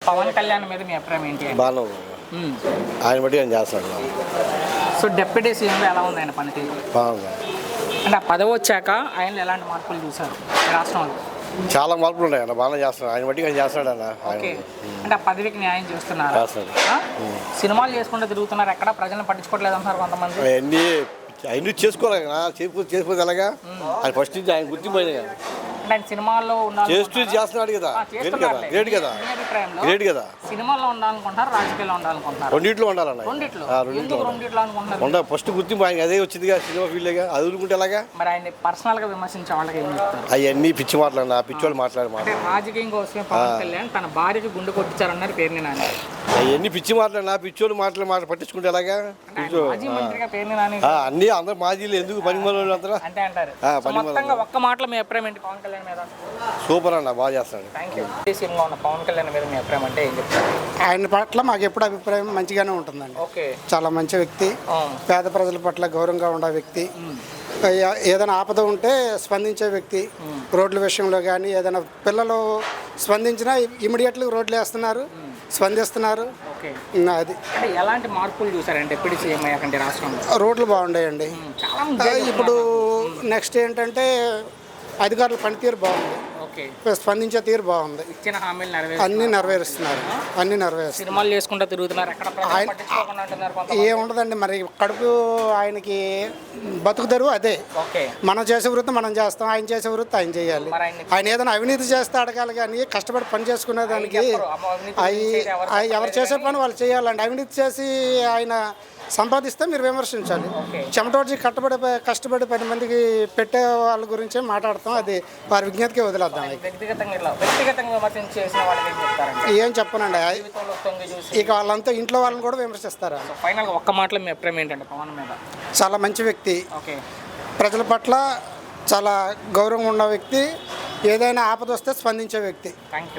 పవన్ కళ్యాణ్ మీద మీ అభిప్రాయం ఏంటి? బాగానే ఉంది. ఆయన బట్టి ఆయన చేస్తాడు. సో డిప్యూటీ సీఎంలో ఎలా ఉంది ఆయన పనితీరు? బాగుంది. అంటే ఆ పదవి వచ్చాక ఆయనలో ఎలాంటి మార్పులు చూశారు రాష్ట్రంలో? చాలా మార్పులు ఉన్నాయి అన్న, బాగానే చేస్తున్నాడు. ఆయన బట్టి ఆయన చేస్తాడు అన్న. ఓకే, అంటే ఆ పదవికి న్యాయం చేస్తున్నారు. చేస్తాడు. సినిమాలు చేసుకుంటూ తిరుగుతున్నారు, ఎక్కడ ప్రజలను పట్టించుకోవట్లేదు అంటున్నారు కొంతమంది. అవన్నీ చేసుకోవాలి కదా, చేసుకోలేదు ఎలాగా? ఆయన ఫస్ట్ నుంచి ఆయన గుర్తిపోయింది కదా, ఆయన సినిమాల్లో చేస్తూ చేస్తున్నాడు కదా. గ్రేట్ కదా, గ్రేట్ కదా. సినిమాల్లో ఉండాలనుకుంటున్నారు, రాజకీయాల్లో ఉండాలనుకుంటున్నారు? రెండిట్లో ఉండాలన్న. రెండిట్లో అనుకుంటున్నారు. ఫస్ట్ గుర్తింపు ఆయన అదే వచ్చింది కదా, సినిమా ఫీల్డ్గా. అది వదులుకుంటే ఎలాగా? మరి ఆయన పర్సనల్ గా విమర్శించే వాళ్ళకి ఏం చెప్తారు? అవన్నీ పిచ్చి మాట్లాడినా, పిచ్చోళ్ళు మాట్లాడి మాట. రాజకీయం కోసం పవన్ కళ్యాణ్ తన భార్యకి గుండె కొట్టించారన్నారు పేరుని నాని. అవన్నీ పిచ్చి మాట్లాడినా, పిచ్చోళ్ళు మాట పట్టించుకుంటే ఎలాగా? మాజీ మంత్రిగా పేరుని నాని అన్ని అందరూ మాజీలు ఎందుకు పని మొదలు అంటారా అంటే అంటారు. ఒక్క మాటలో మీ అభిప్రాయం ఏంటి పవన్ కళ్యాణ్ మీద? సూపర్ అన్న, బాగా చేస్తాడు. Thank you. సీఎంగా ఉన్న పవన్ కళ్యాణ్ మీద మీ అభిప్రాయం అంటే ఏం చెప్తారు? ఆయన పట్ల మాకు ఎప్పుడు అభిప్రాయం మంచిగానే ఉంటుందండి. ఓకే, చాలా మంచి వ్యక్తి, పేద ప్రజల పట్ల గౌరవంగా ఉండే వ్యక్తి, ఏదైనా ఆపద ఉంటే స్పందించే వ్యక్తి. రోడ్ల విషయంలో కానీ ఏదైనా పిల్లలు స్పందించినా ఇమీడియట్లీ రోడ్లు వేస్తున్నారు, స్పందిస్తున్నారు. ఓకే, అది అంటే ఎలాంటి మార్పులు చూసారంటే డిప్యూటీ సీఎం అయ్యాకంటే రాష్ట్రంలో? రోడ్లు బాగుంటాయండి. ఇప్పుడు నెక్స్ట్ ఏంటంటే అధికారుల పనితీరు బాగుంది, స్పందించే తీరు బాగుంది. ఇచ్చిన హామీలు అన్ని నెరవేరుస్తున్నారు, అన్ని నెరవేరుస్తున్నారు. సినిమాలు చేసుకుంటూ తిరుగుతున్నారు, ఏముండదండి. మరి కడుపు ఆయనకి బతుకు తెరువు అదే. మనం చేసే వృత్తి మనం చేస్తాం, ఆయన చేసే వృత్తి ఆయన చేయాలి. ఆయన ఏదైనా అవినీతి చేస్తే అడగాలి, కానీ కష్టపడి పని చేసుకునే దానికి అవి ఎవరు చేసే పని వాళ్ళు చేయాలండి. అవినీతి చేసి ఆయన సంపాదిస్తే మీరు విమర్శించాలి. చెమటోడ్చి కష్టపడి 10 మందికి పెట్టే వాళ్ళ గురించే మాట్లాడతాం. అది వారి విజ్ఞతకే వదిలేద్దాం. ఏం చెప్పనండి, ఇక వాళ్ళంతా ఇంట్లో వాళ్ళని కూడా విమర్శిస్తారా? ఫైనల్ ఒక్క మాటలో మీ అభిప్రాయం ఏంటంటే పవన్ మీద? చాలా మంచి వ్యక్తి, ప్రజల పట్ల చాలా గౌరవంగా ఉన్న వ్యక్తి, ఏదైనా ఆపద వస్తే స్పందించే వ్యక్తి. Thank you.